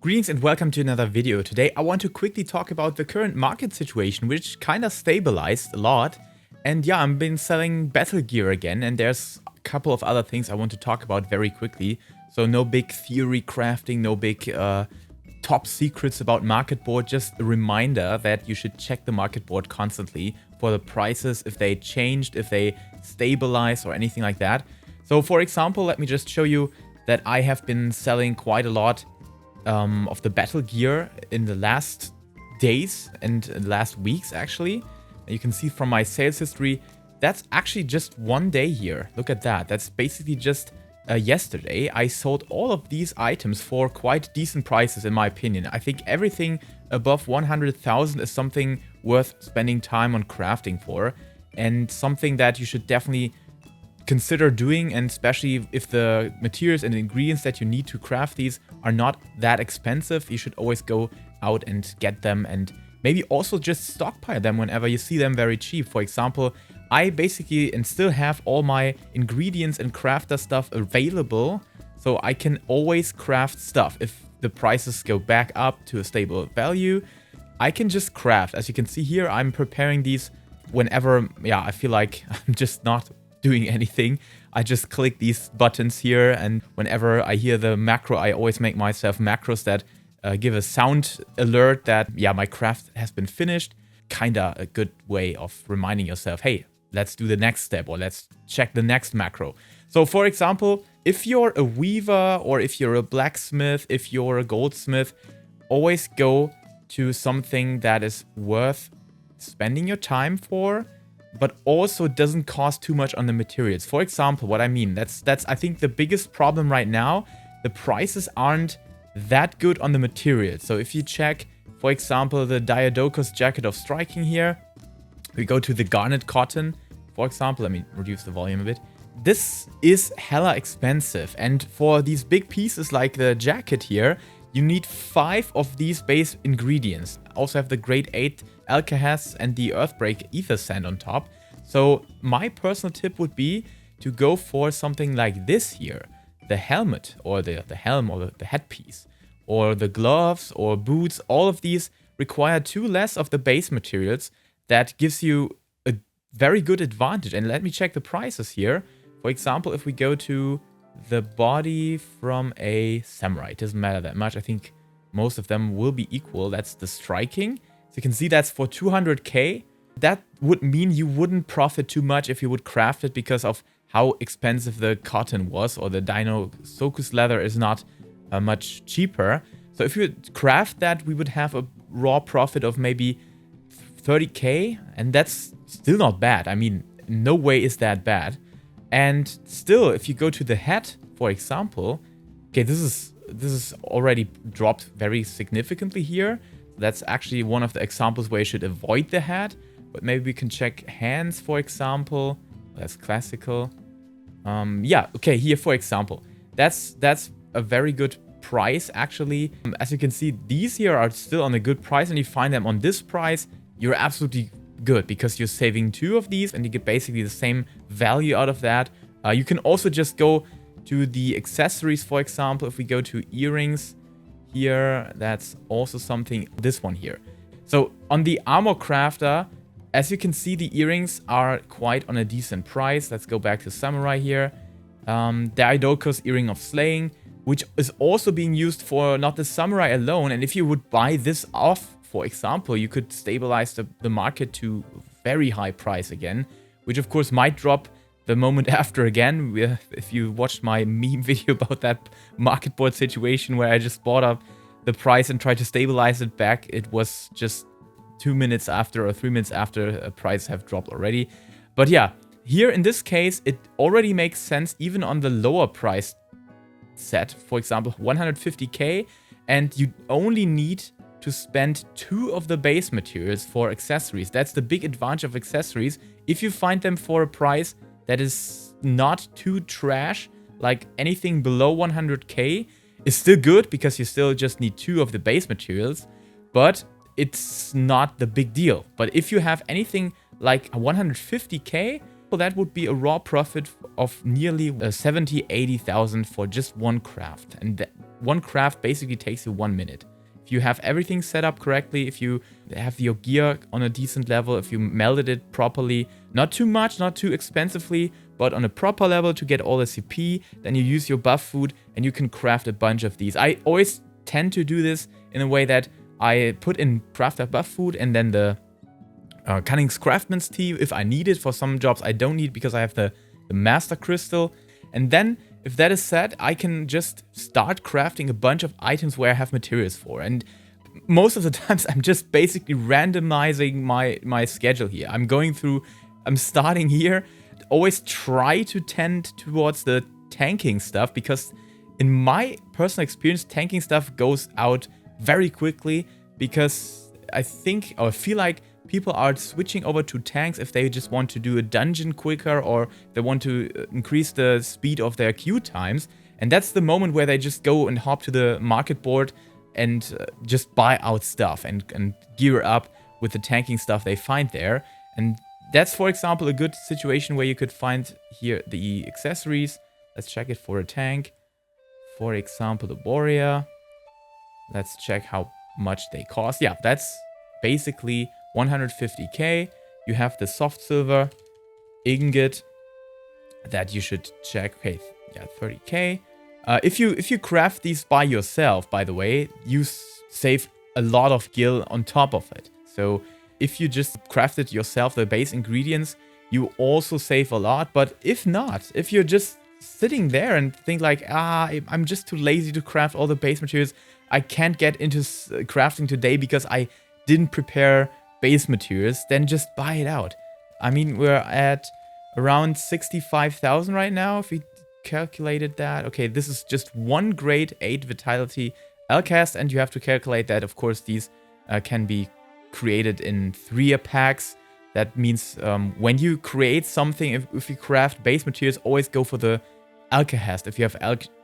Greetings and welcome to another video. Today I want to quickly talk about the current market situation, which kind of stabilized a lot. And yeah, I've been selling battle gear again, and there's a couple of other things I want to talk about very quickly. So no big theory crafting, no big top secrets about market board, just a reminder that you should check the market board constantly for the prices, if they changed, if they stabilize or anything like that. So for example, let me just show you that I have been selling quite a lot of the battle gear in the last days and last weeks actually. You can see from my sales history, that's actually just one day here. Look at that. That's basically just yesterday. I sold all of these items for quite decent prices in my opinion. I think everything above 100,000 is something worth spending time on crafting for, and something that you should definitely consider doing, and especially if the materials and the ingredients that you need to craft these are not that expensive, you should always go out and get them, and maybe also just stockpile them whenever you see them very cheap. For example, I basically and still have all my ingredients and crafter stuff available, so I can always craft stuff. If the prices go back up to a stable value, I can just craft. As you can see here, I'm preparing these whenever, I feel like I'm just not doing anything. I just click these buttons here, and whenever I hear the macro, I always make myself macros that give a sound alert that my craft has been finished. Kinda a good way of reminding yourself, hey, let's do the next step, or let's check the next macro. So for example, if you're a weaver, or if you're a blacksmith, if you're a goldsmith, always go to something that is worth spending your time for, but also doesn't cost too much on the materials. For example, what I mean, that's I think the biggest problem right now. The prices aren't that good on the materials. So if you check, for example, the Diadokus Jacket of Striking here, we go to the Garnet Cotton, for example. Let me reduce the volume a bit. This is hella expensive, and for these big pieces like the jacket here, you need 5 of these base ingredients. Also have the grade 8 Alkahest and the Earthbreak Ether Sand on top. So my personal tip would be to go for something like this here. The helmet, or the helm, or the headpiece, or the gloves or boots. All of these require 2 less of the base materials. That gives you a very good advantage. And let me check the prices here. For example, if we go to the body from a samurai, it doesn't matter that much. I think most of them will be equal. That's the striking. So you can see that's for 200k. That would mean you wouldn't profit too much if you would craft it, because of how expensive the cotton was, or the Dino Sokus leather is not much cheaper. So if you craft that, we would have a raw profit of maybe 30k, and that's still not bad. I mean, no way is that bad. And still, if you go to the hat, for example, okay, this is already dropped very significantly here. That's actually one of the examples where you should avoid the hat. But maybe we can check hands, for example. That's classical. Okay, here, for example, that's a very good price actually. As you can see, these here are still on a good price, and you find them on this price, you're absolutely good, because you're saving 2 of these and you get basically the same value out of that. You can also just go to the accessories. For example, if we go to earrings here, that's also something, this one here. So on the armor crafter, as you can see, the earrings are quite on a decent price. Let's go back to samurai here. Diadokus Earring of Slaying, which is also being used for not the samurai alone. And if you would buy this off, for example, you could stabilize the market to very high price again, which of course might drop the moment after again. If you watched my meme video about that market board situation where I just bought up the price and tried to stabilize it back, it was just 2 minutes after or 3 minutes after a price have dropped already. But yeah, here in this case, it already makes sense even on the lower price set, for example 150k, and you only need to spend 2 of the base materials for accessories. That's the big advantage of accessories. If you find them for a price that is not too trash, like anything below 100k is still good, because you still just need 2 of the base materials, but it's not the big deal. But if you have anything like 150k, well, that would be a raw profit of nearly 70,000-80,000 for just one craft. And one craft basically takes you 1 minute. If you have everything set up correctly, if you have your gear on a decent level, if you melded it properly, not too much, not too expensively, but on a proper level to get all the CP, then you use your buff food and you can craft a bunch of these. I always tend to do this in a way that I put in crafter buff food and then the Cunning's Craftsman's Tea if I need it. For some jobs I don't need because I have the Master Crystal. And then if that is set, I can just start crafting a bunch of items where I have materials for. And most of the times I'm just basically randomizing my schedule here. I'm starting here. Always try to tend towards the tanking stuff because in my personal experience, tanking stuff goes out very quickly because I feel like people are switching over to tanks if they just want to do a dungeon quicker or they want to increase the speed of their queue times. And that's the moment where they just go and hop to the market board and just buy out stuff and gear up with the tanking stuff they find there. And that's, for example, a good situation where you could find here the accessories. Let's check it for a tank. For example, the warrior. Let's check how much they cost. Yeah, that's basically 150k. You have the soft silver ingot that you should check. Okay, yeah, 30k. If you craft these by yourself, by the way, you save a lot of gil on top of it. So if you just crafted yourself the base ingredients, you also save a lot. But if not, if you're just sitting there and think like, I'm just too lazy to craft all the base materials, I can't get into crafting today because I didn't prepare base materials, then just buy it out. I mean, we're at around 65,000 right now, if we calculated that. Okay, this is just one grade 8 vitality Lcast, and you have to calculate that, of course, these can be created in 3 packs. That means when you create something, if you craft base materials, always go for the Alkahest if you have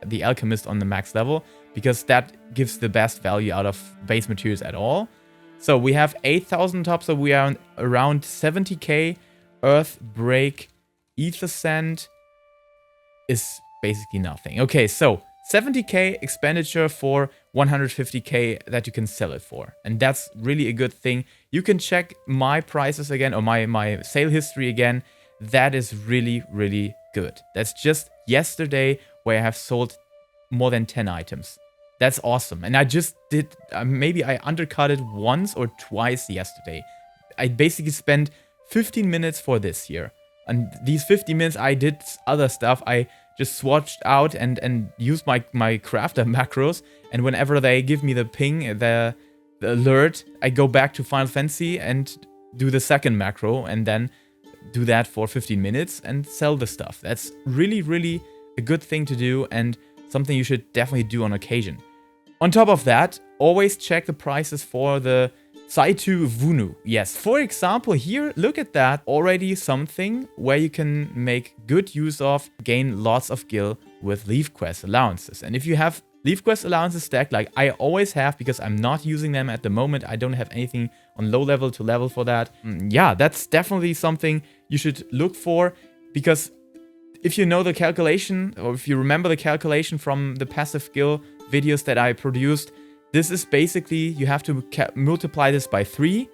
the Alchemist on the max level, because that gives the best value out of base materials at all. So we have 8,000 top, so we are around 70k. Earth Break, Ether Sand is basically nothing. Okay, so 70k expenditure for 150k that you can sell it for. And that's really a good thing. You can check my prices again, or my sale history again. That is really, really good. That's just yesterday where I have sold more than 10 items. That's awesome. And I just did, maybe I undercut it once or twice yesterday. I basically spent 15 minutes for this here. And these 15 minutes I did other stuff. I just swatched out and used my crafter macros. And whenever they give me the ping, the alert, I go back to Final Fantasy and do the second macro. And then do that for 15 minutes and sell the stuff. That's really, really a good thing to do and something you should definitely do on occasion. On top of that, always check the prices for the Saitu Vunu. Yes, for example, here, look at that. Already something where you can make good use of, gain lots of gil with Leaf Quest allowances. And if you have Leaf Quest allowances stacked, like I always have, because I'm not using them at the moment, I don't have anything on low level to level for that. Yeah, that's definitely something you should look for, because if you know the calculation, or if you remember the calculation from the passive gil videos that I produced, this is basically, you have to multiply this by 3.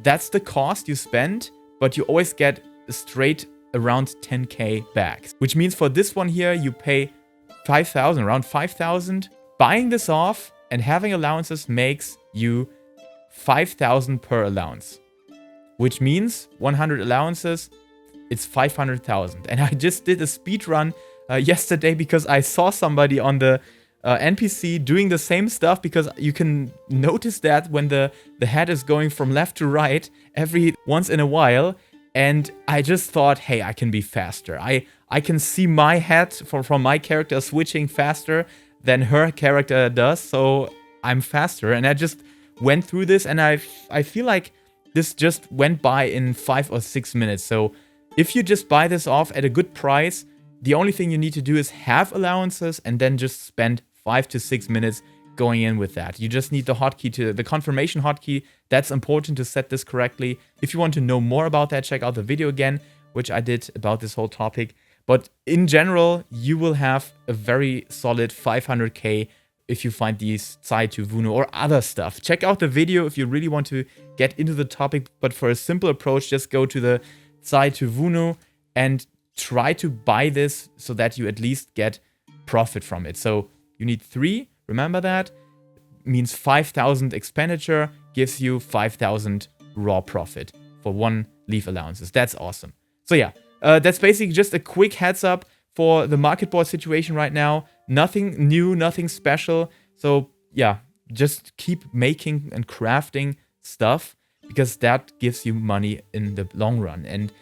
That's the cost you spend, but you always get straight around 10k back. Which means for this one here, you pay 5,000, around 5,000. Buying this off and having allowances makes you 5,000 per allowance. Which means 100 allowances, it's 500,000. And I just did a speed run yesterday because I saw somebody on the NPC doing the same stuff, because you can notice that when the head is going from left to right every once in a while. And I just thought, hey, I can be faster. I can see my head from my character switching faster than her character does, so I'm faster. And I just went through this, and I feel like this just went by in 5 or 6 minutes. So if you just buy this off at a good price, the only thing you need to do is have allowances and then just spend 5 to 6 minutes going in with that. You just need the hotkey, the confirmation hotkey. That's important to set this correctly. If you want to know more about that, check out the video again, which I did about this whole topic. But in general, you will have a very solid 500k if you find these Zai to Vuno or other stuff. Check out the video if you really want to get into the topic, but for a simple approach, just go to the Zai to Vuno and try to buy this so that you at least get profit from it. So you need 3, remember that? Means 5,000 expenditure gives you 5,000 raw profit for 1 leaf allowances. That's awesome. So yeah, that's basically just a quick heads up for the market board situation right now. Nothing new, nothing special. So yeah, just keep making and crafting stuff because that gives you money in the long run. And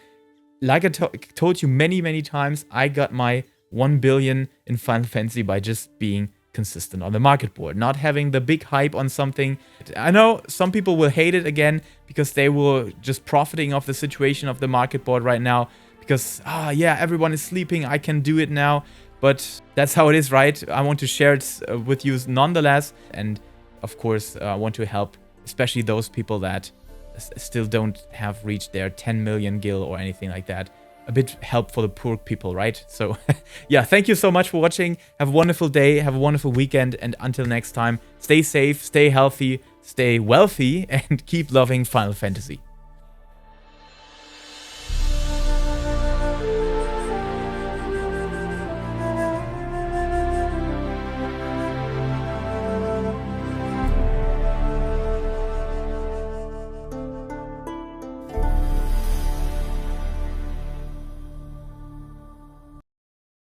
like I told you many times, I got my 1 billion in Final Fantasy by just being consistent on the market board, not having the big hype on something. I know some people will hate it again because they were just profiting off the situation of the market board right now because, yeah, everyone is sleeping, I can do it now. But that's how it is, right? I want to share it with you nonetheless. And of course, I want to help, especially those people that still don't have reached their 10 million gil or anything like that. A bit help for the poor people, right? So yeah, thank you so much for watching. Have a wonderful day, have a wonderful weekend, and until next time, stay safe, stay healthy, stay wealthy, and keep loving Final Fantasy.